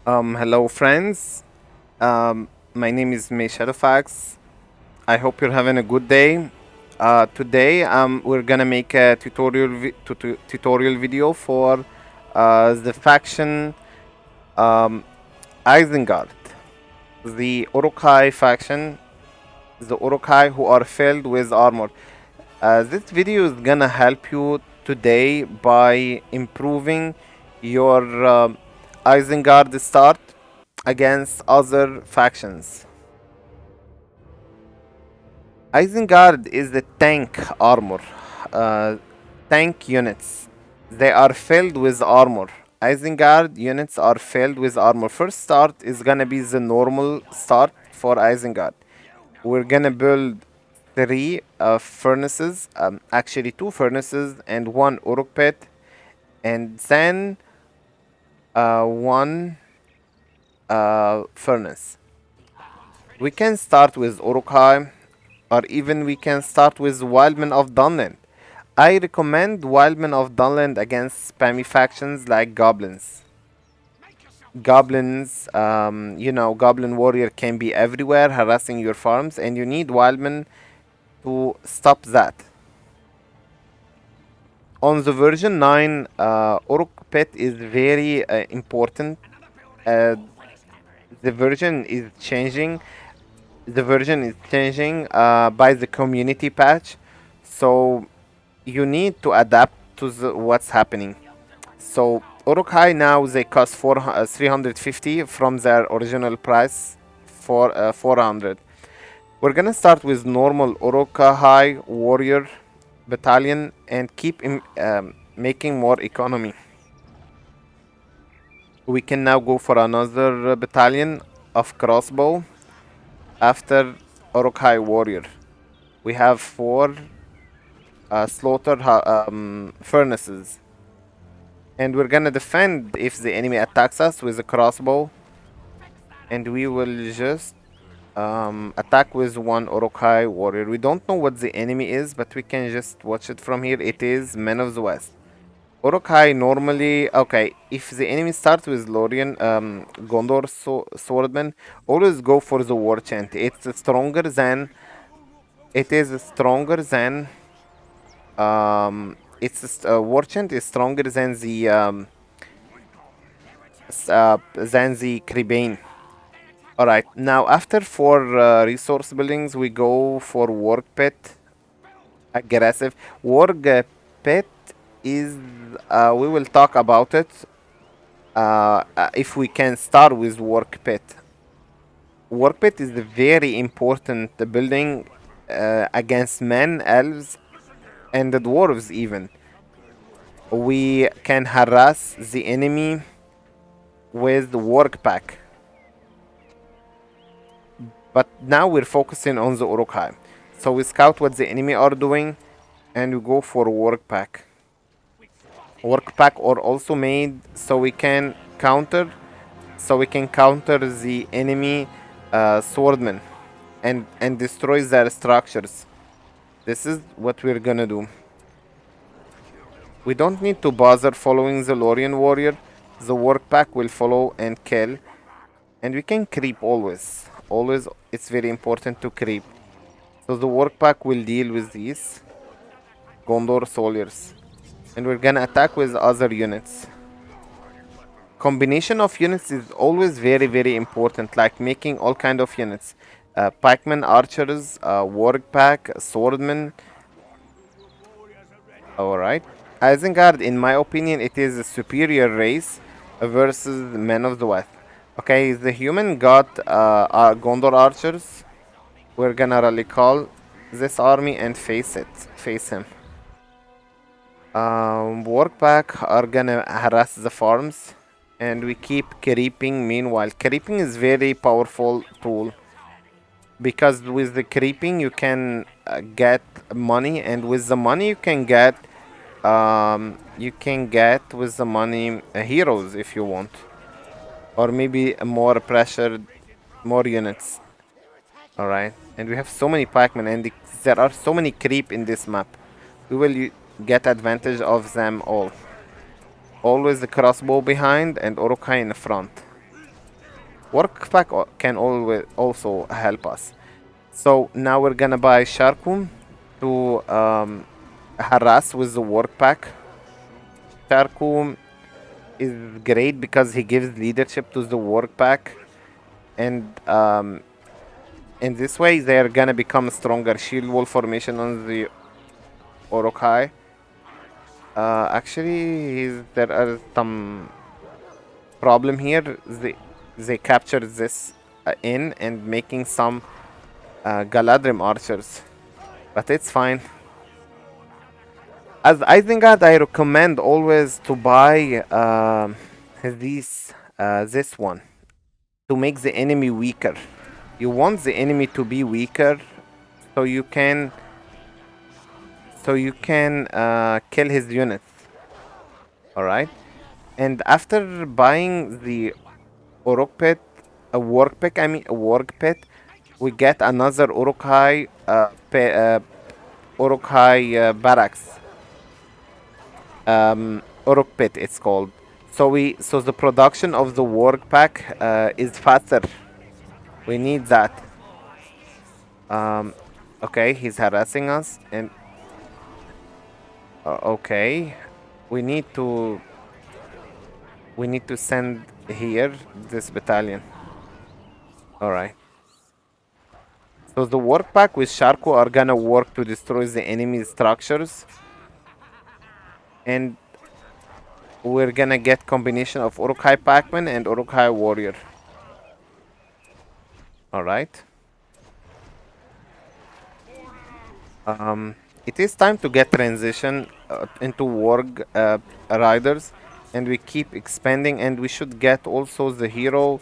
Hello friends. My name is May Shadowfax. I hope you're having a good day. Today, we're gonna make a tutorial video for the faction um, Isengard, the Urukai faction, the Urukai who are filled with armor. This video is gonna help you today by improving your Isengard start against other factions. Isengard is the tank armor. Uh, Tank units. They are filled with armor. Isengard units are filled with armor. First start is gonna be the normal start for Isengard. We're gonna build three furnaces, actually two furnaces and one Uruk pit, and then one furnace. We can start with Urukai, or even we can start with Wildmen of Dunland. I recommend Wildmen of Dunland against spammy factions like Goblins. Goblins, Goblin Warrior can be everywhere harassing your farms, and you need Wildmen to stop that. On the version 9, Uruk Pit is very important. Uh, the version is changing. By the community patch, so you need to adapt to what's happening. So Urukai now they cost 350 from their original price for 400. We're gonna start with normal Urukai warrior battalion and keep making more economy. We can now go for another battalion of crossbow after Urukai warrior. We have 4 slaughter furnaces, and we're gonna defend if the enemy attacks us with a crossbow, and we will just attack with one Urukai warrior. We don't know what the enemy is, but we can just watch it from here. It is Men of the West. Urukai normally, okay, if the enemy starts with Lorien Gondor Swordman, always go for the War Chant. It is stronger than War Chant is stronger than the Creebane. Alright, now after 4 resource buildings, we go for Warg Pit. Aggressive. Warg Pit is, we will talk about it if we can start with Warg Pit. Warg Pit is a very important building against men, elves, and the dwarves even. We can harass the enemy with the Warg Pack. But now we're focusing on the Urukai. So we scout what the enemy are doing and we go for Warg Pack. Warg Pack are also made so we can counter the enemy swordmen and destroy their structures. This is what we're gonna do. We don't need to bother following the Lorien warrior. The Warg Pack will follow and kill, and we can creep always. Always, it's very important to creep. So the Warg Pack will deal with these Gondor soldiers, and we're gonna attack with other units. Combination of units is always very, very important, like making all kind of units. Pikemen, archers, Warg Pack, swordmen. Alright. Isengard, in my opinion, it is a superior race versus Men of the West. Okay, the human got Gondor archers. We're gonna rally call this army and face him. Warg Pack are gonna harass the farms, and we keep creeping. Meanwhile, creeping is very powerful tool, because with the creeping you can get money, and with the money you can get with the money heroes if you want, or maybe more pressured, more units. Alright, and we have so many pikemen, and there are so many creep in this map. We will get advantage of them all. Always the crossbow behind and Urukai in the front. Work pack can always also help us. So now we're gonna buy Sharkum to harass with the work pack. Sharkum is great because he gives leadership to the work pack, and in this way they're gonna become stronger. Shield wall formation on the Orokai. Actually, there are some problem here. They captured this in and making some Galadrim archers, but it's fine. As Isengard, I recommend always to buy this one to make the enemy weaker. You want the enemy to be weaker, so you can kill his units. All right, and after buying the Orok pit, a Warg pit, we get another Urukhai barracks. Uruk pit it's called. So the production of the Warg pack is faster. We need that. Okay, he's harassing us, and okay, we need to send here this battalion. All right. So the work pack with Sharko are gonna work to destroy the enemy structures, and we're gonna get combination of Urukhai Packman and Urukhai Warrior. All right. It is time to get transition into Warg riders, and we keep expanding, and we should get also the hero.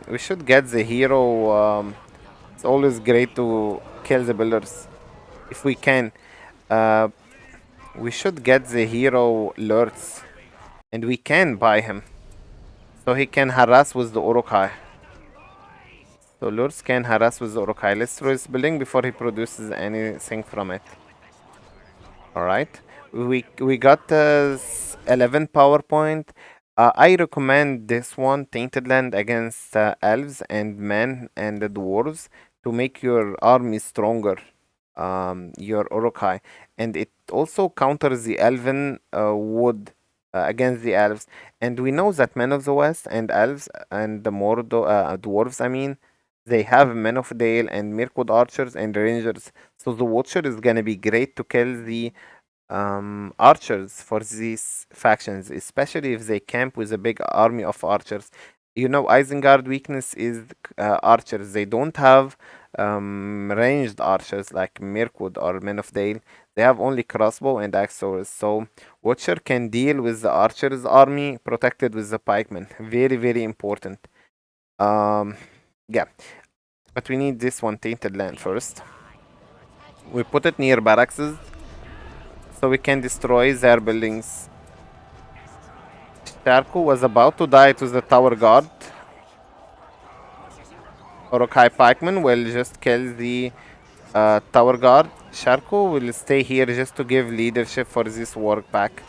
We should get the hero. It's always great to kill the builders if we can. We should get the hero Lurtz, and we can buy him so he can harass with the Urukhai. So Lurtz can harass with the Urukhai. Let's throw his building before he produces anything from it. Alright. We got 11 PowerPoint. I recommend this one, Tainted Land against elves and men and the dwarves to make your army stronger. Your Urukhai. And it also counters the elven wood against the elves. And we know that Men of the West and elves and the dwarves, I mean, they have Men of Dale and Mirkwood archers and rangers. So the Watcher is gonna be great to kill the archers for these factions, especially if they camp with a big army of archers. You know, Isengard weakness is archers. They don't have ranged archers like Mirkwood or Men of Dale. They have only crossbow and axe throwers. So Watcher can deal with the archers army protected with the pikemen. Very, very important. Yeah. But we need this one, Tainted Land, first. We put it near barracks so we can destroy their buildings. Sharku was about to die to the tower guard. Orokai pikeman will just kill the tower guard. Sharku will stay here just to give leadership for this Warg pack.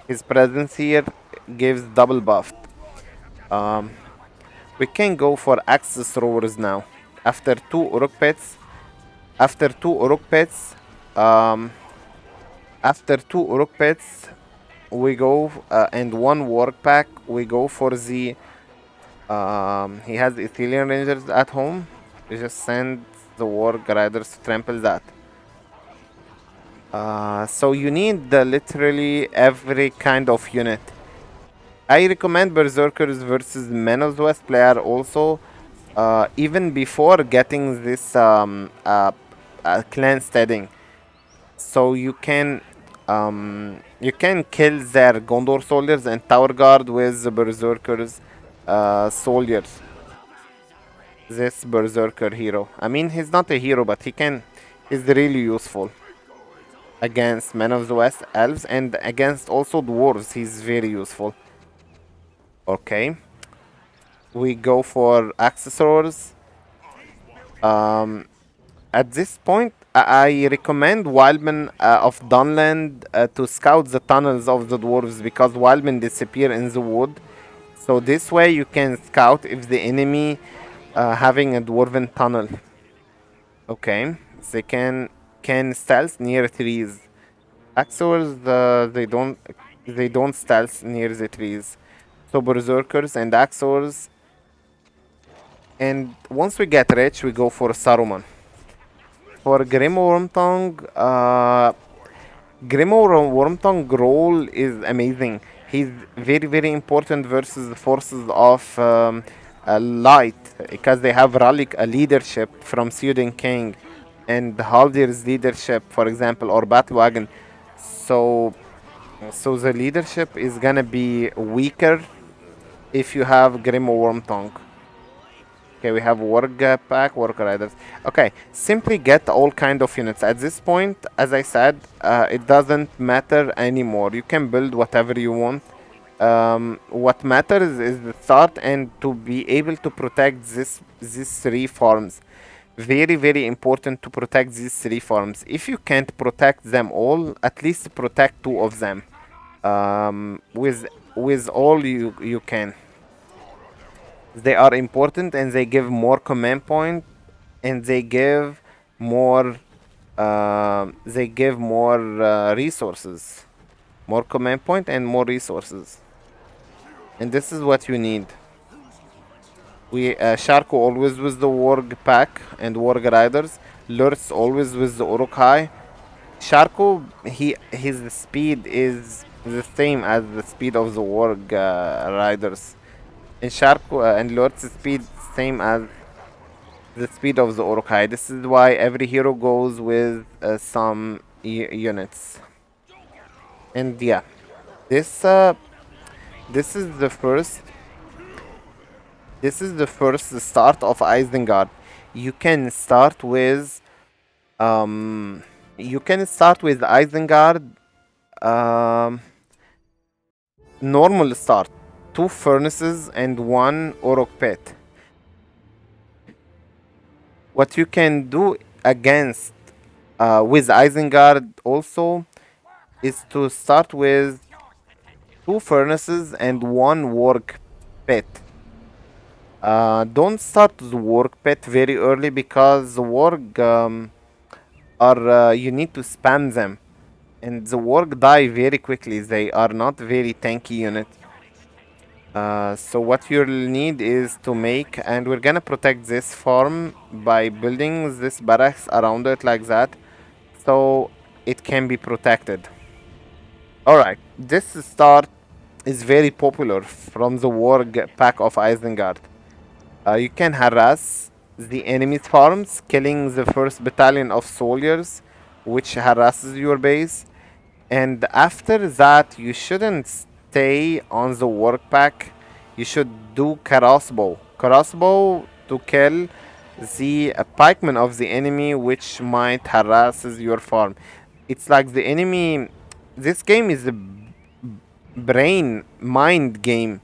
His presence here gives double buff. We can go for axis throwers now. After two Uruk pits, after two Uruk pits, we go and one Warg pack. We go for the. He has Ethelian Rangers at home. We just send the Warg Riders to trample that. So you need literally every kind of unit. I recommend Berserkers versus Men of the West player also. Even before getting this clan steading, so you can kill their Gondor soldiers and tower guard with the Berserkers soldiers. This Berserker hero, I mean, he's not a hero, but he's really useful against Men of the West, elves, and against also dwarves. He's very useful. Okay. We go for accessories. At this point, I recommend Wildmen of Dunland to scout the tunnels of the dwarves because Wildmen disappear in the wood. So this way you can scout if the enemy having a dwarven tunnel. Okay, they can stealth near trees. Axors, they don't stealth near the trees. So berserkers and axors. And once we get rich, we go for Saruman. For Grim Wormtongue, Grim Wormtongue role is amazing. He's very, very important versus the forces of light because they have Ralik a leadership from Sudan King and Haldir's leadership, for example, or Batwagon. So, so the leadership is gonna be weaker if you have Grim Wormtongue. Okay, we have Warg pack, Warg Riders. Okay, simply get all kind of units. At this point, as I said, it doesn't matter anymore. You can build whatever you want. What matters is the start and to be able to protect these three farms. Very, very important to protect these three farms. If you can't protect them all, at least protect two of them. With all you can. They are important and they give more command point and they give more resources, more command point and more resources, and this is what you need. We Sharko always with the Warg pack and Warg riders. Lurtz always with the Uruk-hai. Sharko, his speed is the same as the speed of the Warg riders. And Sharko and Lurtz's speed same as the speed of the Uruk-hai. This is why every hero goes with some units. And yeah, this is the first. This is the first start of Isengard. You can start with Isengard normal start. 2 furnaces and 1 Orok pit. What you can do against with Isengard also is to start with 2 furnaces and 1 Warg pit. Don't start the Warg pit very early because the Warg are you need to spam them, and the Warg die very quickly. They are not very tanky unit. So what you'll need is to make, and we're gonna protect this farm by building this barracks around it like that, so it can be protected. Alright, this start is very popular from the Warg pack of Isengard. You can harass the enemy's farms, killing the first battalion of soldiers, which harasses your base. And after that, you shouldn't stay on the Warg pack. You should do crossbow. Crossbow to kill the pikemen of the enemy, which might harasses your farm. It's like the enemy. This game is a brain mind game.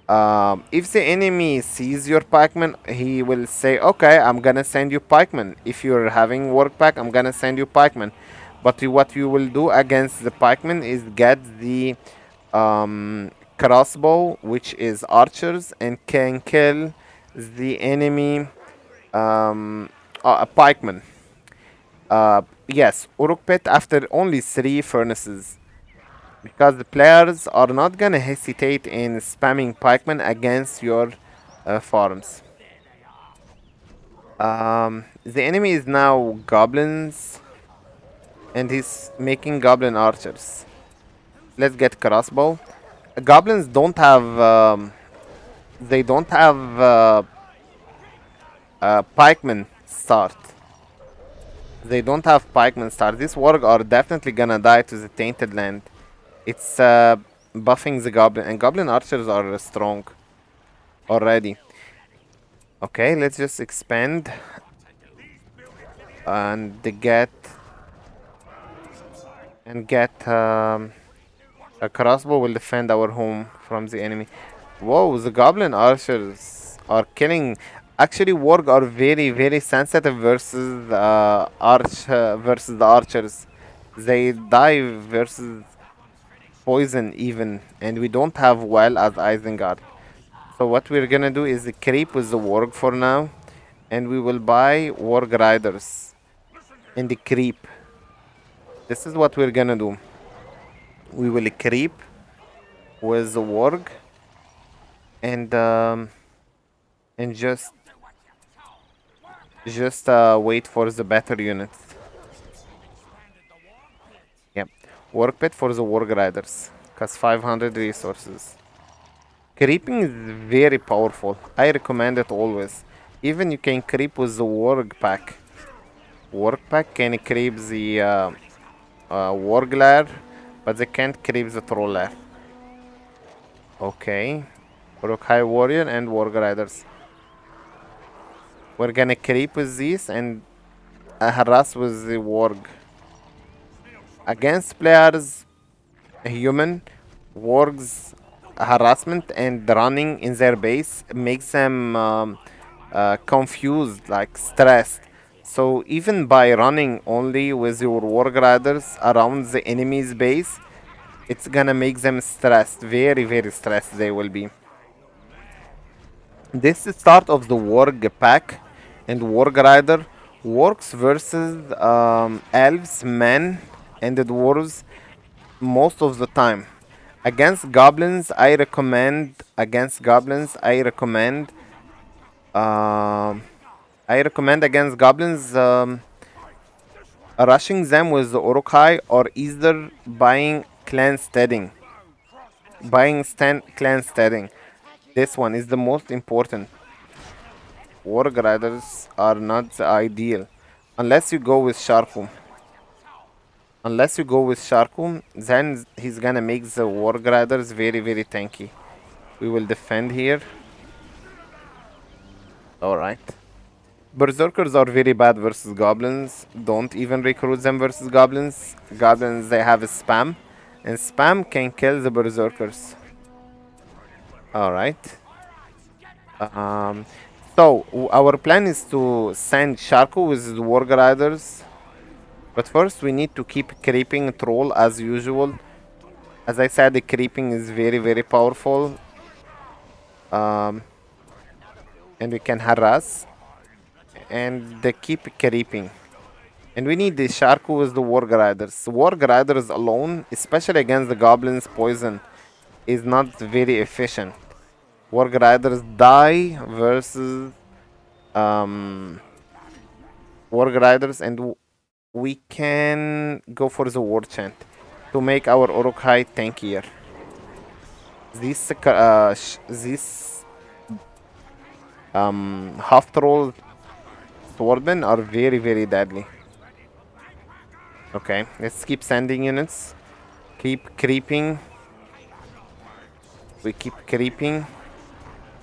If the enemy sees your pikeman, he will say, okay, I'm gonna send you pikeman. If you're having Warg pack, I'm gonna send you pikeman. But what you will do against the pikeman is get the crossbow, which is archers, and can kill the enemy pikeman. Yes, Uruk pit after only 3 furnaces. Because the players are not gonna hesitate in spamming pikemen against your farms. The enemy is now goblins, and he's making goblin archers. Let's get crossbow. Goblins don't have they don't have pikemen start. They don't have pikemen start. These warg are definitely gonna die to the tainted land. It's buffing the goblin, and goblin archers are strong already. Okay, let's just expand and get a crossbow will defend our home from the enemy. Whoa, the goblin archers are killing. Actually, warg are very, very sensitive versus versus the archers. They die versus poison even, and we don't have well as Isengard. So what we're gonna do is creep with the Warg for now, and we will buy Warg Riders and the creep. This is what we're gonna do. We will creep with the Warg and just wait for the better units. Yep, Warg pit for the Warg Riders, cause 500 resources. Creeping is very powerful. I recommend it always. Even you can creep with the Warg pack. Warg pack can creep the Warg lair, but they can't creep the Troll lair. Okay. Uruk-hai Warrior and Warg Riders. We're gonna creep with these and harass with the Warg. Against players, human, Warg's harassment and running in their base makes them confused, like stressed. So even by running only with your Warg Riders around the enemy's base, it's gonna make them stressed, very very stressed they will be. This is start of the Warg pack, and Warg Rider works versus elves, men, and the dwarves most of the time. Against goblins, I recommend. Against goblins rushing them with the Uruk-hai or either buying clan steading. Clan steading. This one is the most important. Warg Riders are not the ideal. Unless you go with Sharkum. Then he's gonna make the Warg Riders very very tanky. We will defend here. Alright. Berserkers are very bad versus goblins. Don't even recruit them versus goblins. Goblins, they have a spam. And spam can kill the berserkers. Alright. So, our plan is to send Sharko with the Warg Riders. But first we need to keep creeping troll as usual. As I said, the creeping is very very powerful. And we can harass. And they keep creeping. And we need the Sharko with the Warg Riders. Warg Riders alone, especially against the goblins poison, is not very efficient. Warg Riders die versus Warg Riders, and we can go for the War Chant to make our Uruk-hai tankier. These half troll swordmen are very very deadly. Okay, let's keep sending units. Keep creeping. We keep creeping.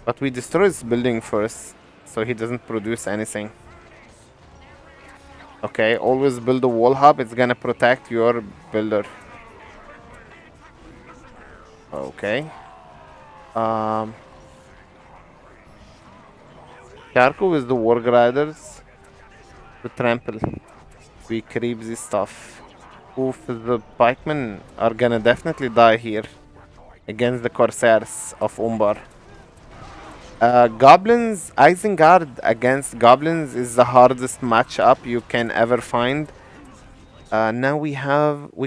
But we destroy his building first, so he doesn't produce anything. Okay, always build a wall hub. It's gonna protect your builder. Okay. Sharko with the Warg Riders to trample. We creep this stuff. Oof, the pikemen are gonna definitely die here against the Corsairs of Umbar. Goblins, Isengard against goblins is the hardest matchup you can ever find. Now we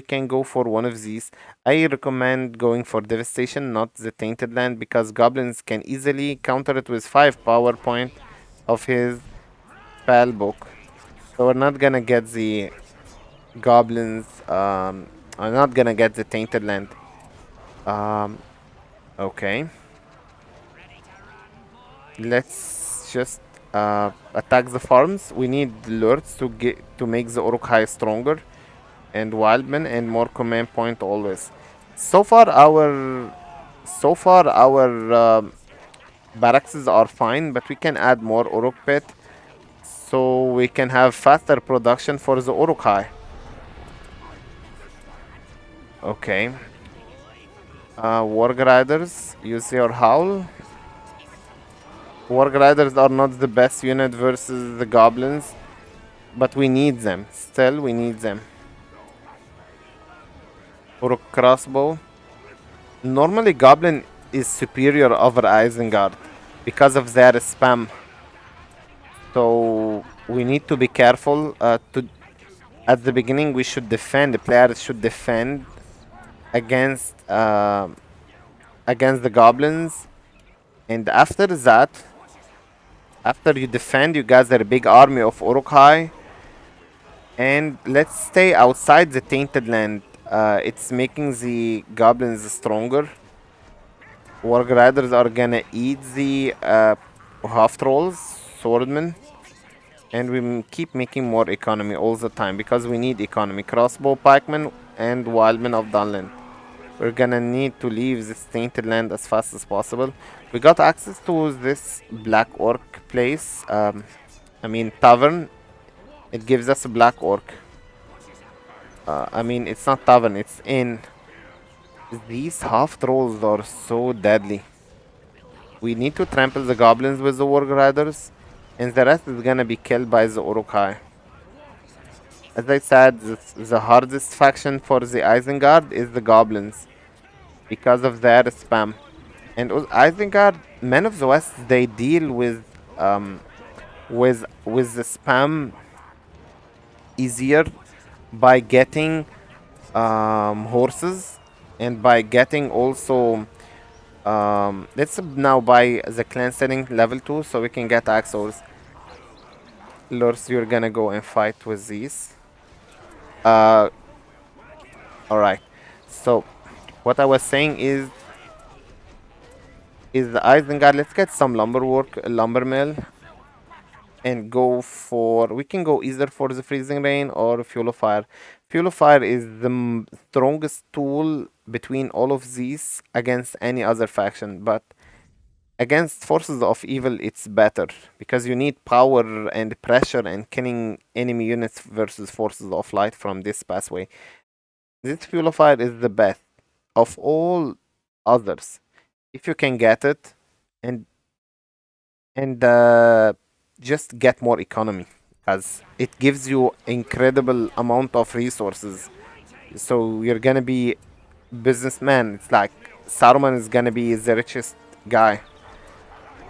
can go for one of these. I recommend going for Devastation, not the Tainted Land, because goblins can easily counter it with 5 power point of his spell book. So we're not gonna get the goblins. I'm not gonna get the Tainted Land. Okay. Let's just attack the farms. We need lords to make the Uruk-hai stronger, and wildmen and more command point always. So far our barracks are fine, but we can add more Uruk pit so we can have faster production for the Uruk-hai. Okay. Warg Riders, use your howl. Warg Riders are not the best unit versus the goblins, but we need them. Still, we need them. Uruk crossbow. Normally, goblin is superior over Isengard because of their spam. So we need to be careful. At the beginning, we should defend. The players should defend against against the goblins, and after that, after you defend, you gather a big army of Uruk-hai, and let's stay outside the Tainted Land. It's making the goblins stronger. Warg Riders are gonna eat the half trolls, swordmen, and we keep making more economy all the time because we need economy. Crossbow pikemen and wildmen of Dunland. We're gonna need to leave this tainted land as fast as possible. We got access to this black orc place. I mean tavern. It gives us a black orc. I mean it's not tavern, it's inn. These half trolls are so deadly. We need to trample the goblins with the warg riders, and the rest is gonna be killed by the Uruk-hai. As I said, the hardest faction for the Isengard is the goblins because of their spam. And Isengard, Men of the West, they deal with the spam easier by getting horses and by getting also let's now buy the clan setting level 2 so we can get axors. Lords, you're gonna go and fight with these. Alright. So what I was saying is the Isengard, let's get some lumber mill and go for, we can go either for the freezing rain or fuel of fire. Fuel of fire is the strongest tool between all of these against any other faction, but against forces of evil it's better because you need power and pressure and killing enemy units versus forces of light from this pathway. This fuel of fire is the best of all others if you can get it, and just get more economy because it gives you incredible amount of resources. So you're gonna be businessman. It's like Saruman is gonna be the richest guy.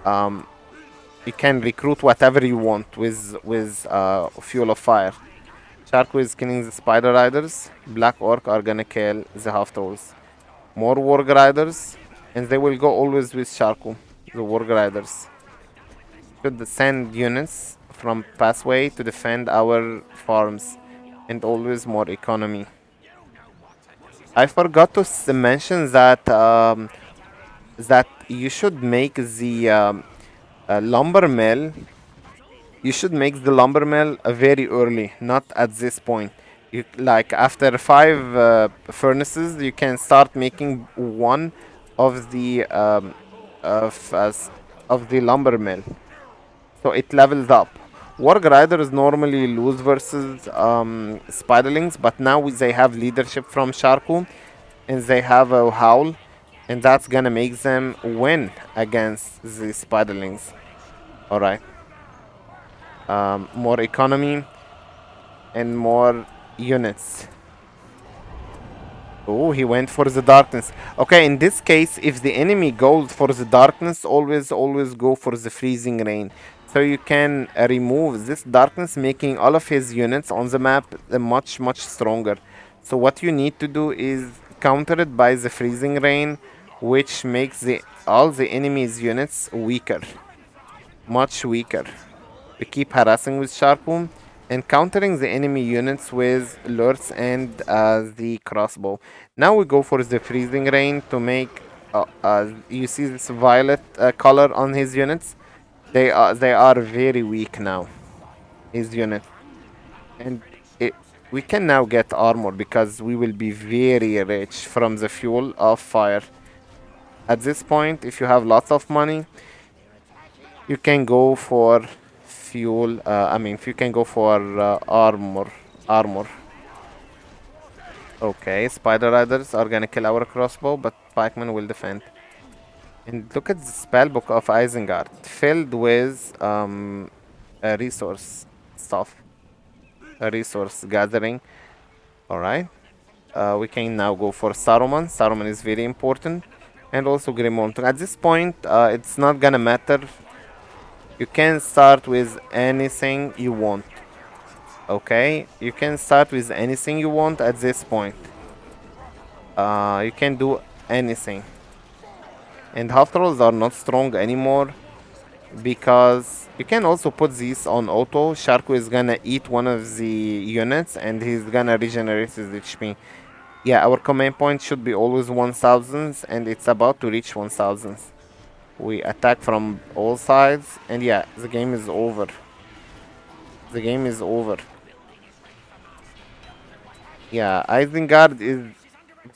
You can recruit whatever you want with fuel of fire. Sharku is killing the spider riders. Black orc are gonna kill the half trolls. More warg riders, and they will go always with Sharku, the warg riders. Should send units from pathway to defend our farms, and always more economy. I forgot to mention that that you should make the lumber mill. You should make the lumber mill very early, not at this point. You like after 5 furnaces, you can start making one of the of the lumber mill. So it levels up. Warg Riders normally lose versus Spiderlings, but now they have leadership from Sharku, and they have a Howl, and that's gonna make them win against the Spiderlings. Alright. More economy and more units. Oh, he went for the darkness. Okay, in this case, if the enemy goes for the darkness, always go for the freezing rain. So you can remove this darkness, making all of his units on the map much stronger. So what you need to do is counter it by the freezing rain, which makes all the enemy's units weaker. Much weaker. We keep harassing with Sharpum and countering the enemy units with lurts and the crossbow. Now we go for the freezing rain to make you see this violet color on his units. They are very weak now, his unit, and we can now get armor because we will be very rich from the fuel of fire. At this point, if you have lots of money, you can go for fuel. I mean, if you can go for armor. Okay, spider riders are gonna kill our crossbow, but pikemen will defend. And look at the spellbook of Isengard, filled with a resource stuff, a resource gathering. All right, we can now go for Saruman. Saruman is very important. and also Grimont. At this point, it's not gonna matter. You can start with anything you want. Okay, you can start with anything you want at this point. You can do anything. And half trolls are not strong anymore because you can also put these on auto. Sharku is gonna eat one of the units and he's gonna regenerate his HP. Yeah, our command point should be always 1000 and it's about to reach 1000. We attack from all sides and yeah, the game is over. The game is over. Yeah, Isengard is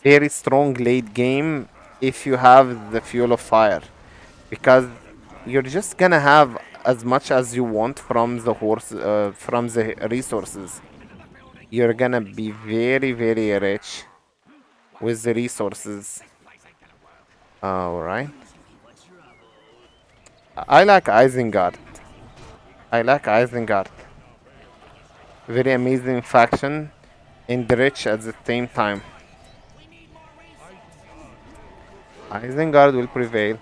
very strong late game if you have the Fuel of Fire. Because you're just gonna have as much as you want from the from the resources. You're gonna be very, very rich with the resources. Alright. I like Isengard. I like Isengard. Very amazing faction and rich at the same time. Isengard will prevail.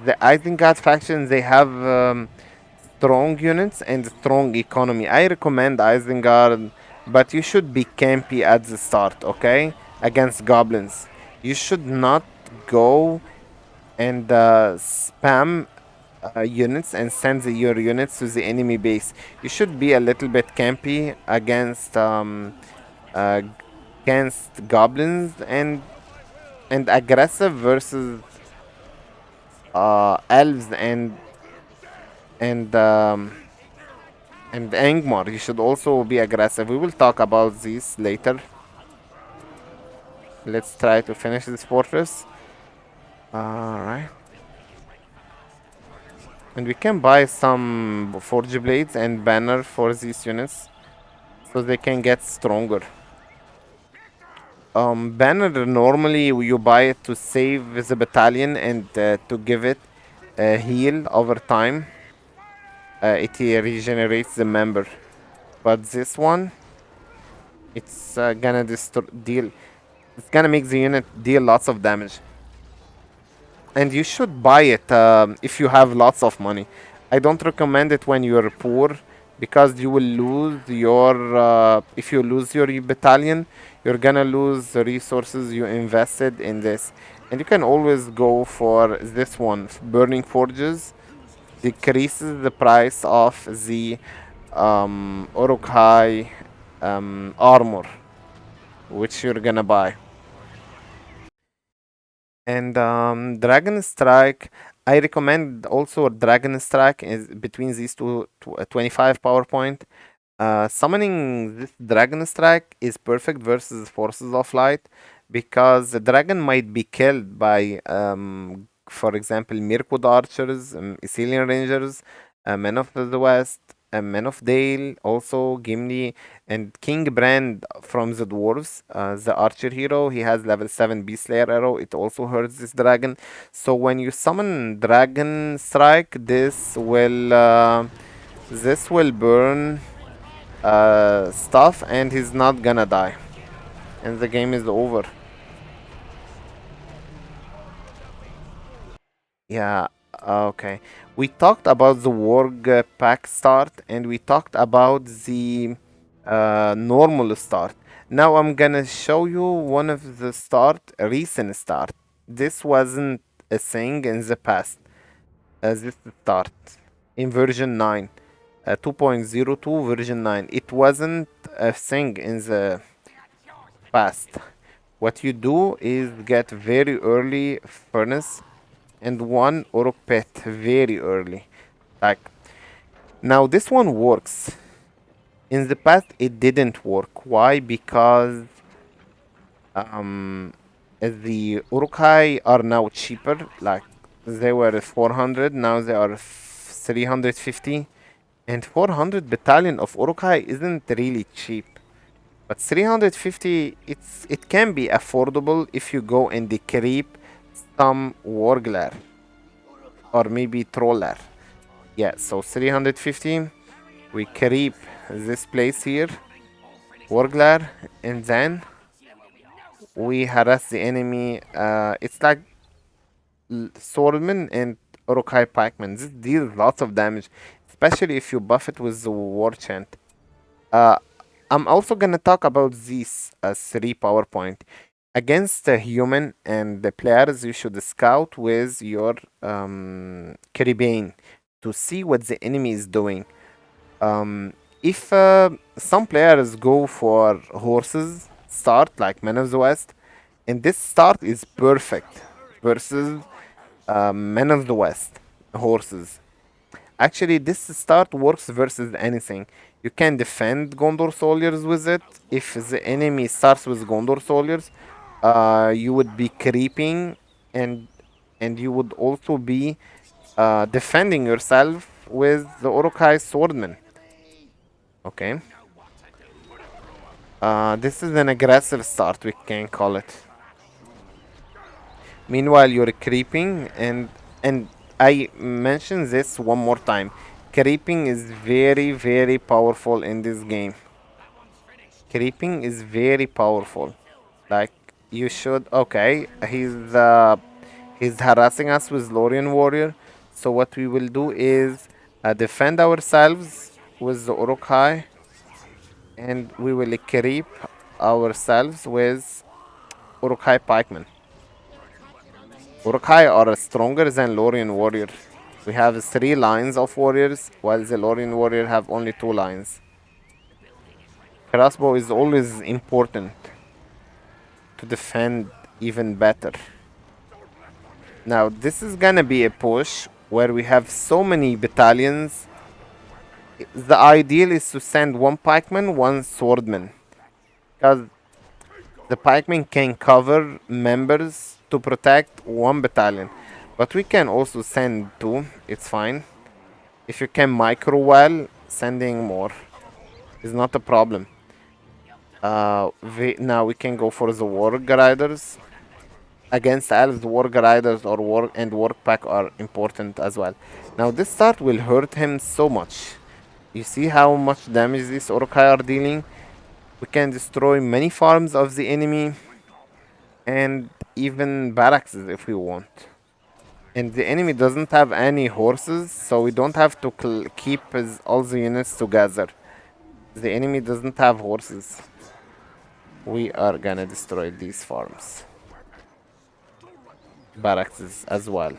The Isengard faction, they have strong units and strong economy. I recommend Isengard, but you should be campy at the start, okay? Against goblins. You should not go and spam units and send your units to the enemy base. You should be a little bit campy uh, against goblins and aggressive versus elves and and Angmar. You should also be aggressive. We will talk about this later. Let's try to finish this fortress. Alright. And we can buy some forge blades and banner for these units so they can get stronger. Banner normally you buy it to save the battalion and to give it a heal over time. It regenerates the member. But this one, it's gonna deal. It's gonna make the unit deal lots of damage. And you should buy it if you have lots of money. I don't recommend it when you're poor because you will lose your if you lose your battalion, you're gonna lose the resources you invested in this. And you can always go for this one, burning forges. Decreases the price of the Uruk-hai armor which you're gonna buy. And Dragon Strike, I recommend also Dragon Strike is between these two 25 power point. Summoning this Dragon Strike is perfect versus Forces of Light because the dragon might be killed by, for example, Mirkwood Archers, Ithilien Rangers, Men of the West, Men of Dale, also Gimli, and King Brand from the Dwarves. The Archer hero, he has level 7 Beast Slayer arrow. It also hurts this dragon. So when you summon Dragon Strike, this will burn stuff and he's not gonna die and the game is over. Yeah, okay, we talked about the Warg pack start and we talked about the normal start. Now I'm gonna show you one of the recent start. This wasn't a thing in the past. This start in version 9, 2.02 version 9. It wasn't a thing in the past. What you do is get very early furnace and one Uruk pet very early. Like now this one works. In the past it didn't work. Why? Because the Uruk-hai are now cheaper. Like they were 400, now they are 350. And 400 battalion of Uruk-hai isn't really cheap. But 350, it can be affordable if you go and creep some Wargler. Or maybe Troller. Yeah, so 350. We creep this place here. Wargler. And then We harass the enemy. It's like swordman and Urukai pikeman. This deals lots of damage, especially if you buff it with the war chant. Uh, I'm also gonna talk about these 3 PowerPoint. Against a human and the players, you should scout with your Caribbean to see what the enemy is doing. If some players go for horses start like Men of the West, and this start is perfect versus Men of the West horses. Actually, this start works versus anything. You can defend Gondor soldiers with it. If the enemy starts with Gondor soldiers, you would be creeping, and you would also be defending yourself with the Urukai swordman. Okay. This is an aggressive start, we can call it. Meanwhile, you're creeping, and I mention this one more time. Creeping is very, very powerful in this game. Creeping is very powerful. Like, you should... Okay, he's harassing us with Lorien Warrior. So what we will do is defend ourselves with the Uruk-hai, and we will creep ourselves with Uruk-hai pikemen. Uruk-hai are stronger than Lorien Warrior. We have 3 lines of warriors, while the Lorien Warrior have only 2 lines. Crossbow is always important to defend even better. Now, this is gonna be a push where we have so many battalions. The ideal is to send 1 pikeman, 1 swordman, because the pikeman can cover members to protect 1 battalion. But we can also send 2, it's fine. If you can micro well, sending more is not a problem. Now we can go for the Warg Riders. Against elves, Warg Riders or Warg Pack are important as well. Now this start will hurt him so much. You see how much damage these Uruk-hai are dealing? We can destroy many farms of the enemy and even barracks if we want. And the enemy doesn't have any horses, so we don't have to keep all the units together. The enemy doesn't have horses. We are gonna destroy these farms. Barracks as well.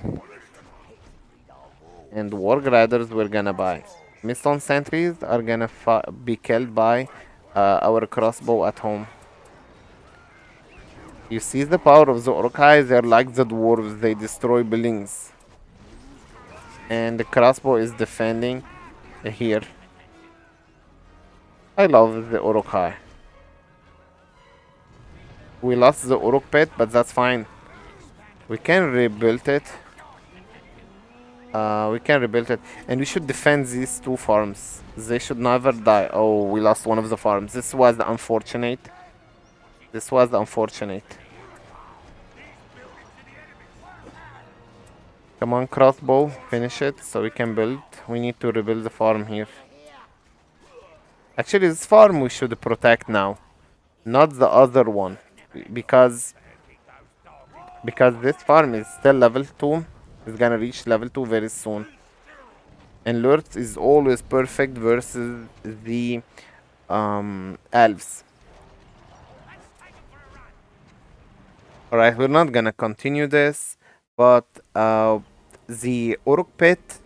And Warg Riders we're gonna buy. Mistone sentries are gonna be killed by our crossbow at home. You see the power of the Uruk-hai? They're like the dwarves, they destroy buildings. And the crossbow is defending here. I love the Uruk-hai. We lost the Uruk pit, but that's fine. We can rebuild it. And we should defend these 2 farms. They should never die. Oh, we lost one of the farms. This was unfortunate. Come on, crossbow, finish it so we can build. We need to rebuild the farm here. Actually, this farm we should protect now, not the other one, because this farm is still level 2. It's gonna reach level 2 very soon. And Lurtz is always perfect versus the elves. Alright, we're not gonna continue this, but the Uruk pit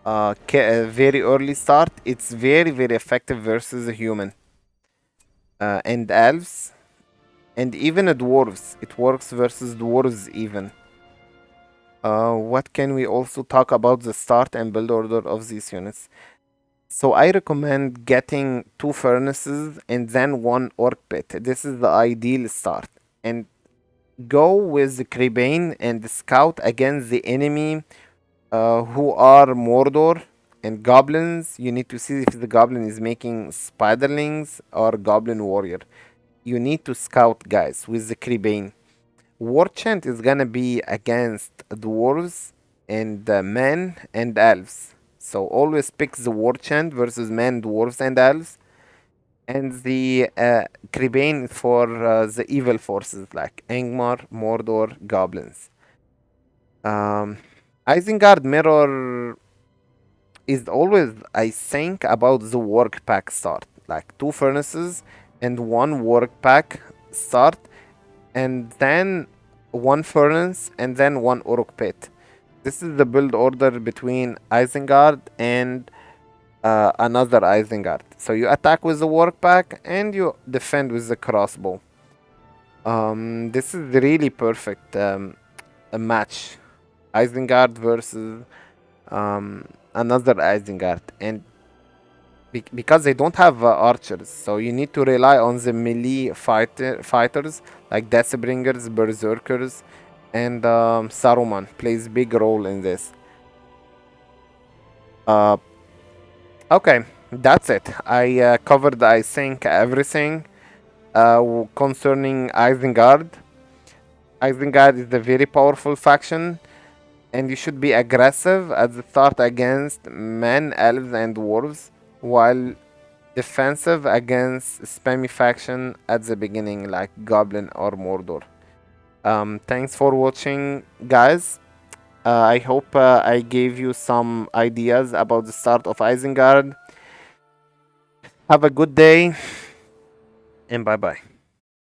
very early start, it's very, very effective versus a human. And elves, and even dwarves. It works versus dwarves even. What can we also talk about the start and build order of these units? So I recommend getting 2 furnaces and then 1 orc pit. This is the ideal start. And go with the Crebain and scout against the enemy who are Mordor and goblins. You need to see if the goblin is making spiderlings or goblin warrior. You need to scout, guys, with the Crebain. War chant is gonna be against dwarves and men and elves. So always pick the war chant versus men, dwarves, and elves. and the Crebain for the evil forces like Angmar, Mordor, goblins. Isengard Mirror is always, I think, about the work pack start, like 2 furnaces and 1 work pack start, and then 1 furnace and then 1 Uruk pit. This is the build order between Isengard and another Isengard. So you attack with the work pack and you defend with the crossbow. This is really perfect a match. Isengard versus another Isengard, and because they don't have archers, so you need to rely on the melee fighters like Deathbringers, Berserkers, and Saruman plays big role in this. Okay, that's it. I covered, I think, everything concerning Isengard. Isengard is a very powerful faction, and you should be aggressive at the start against men, elves, and dwarves, while defensive against spammy faction at the beginning like Goblin or Mordor. Thanks for watching, guys. I hope I gave you some ideas about the start of Isengard. Have a good day, and bye bye.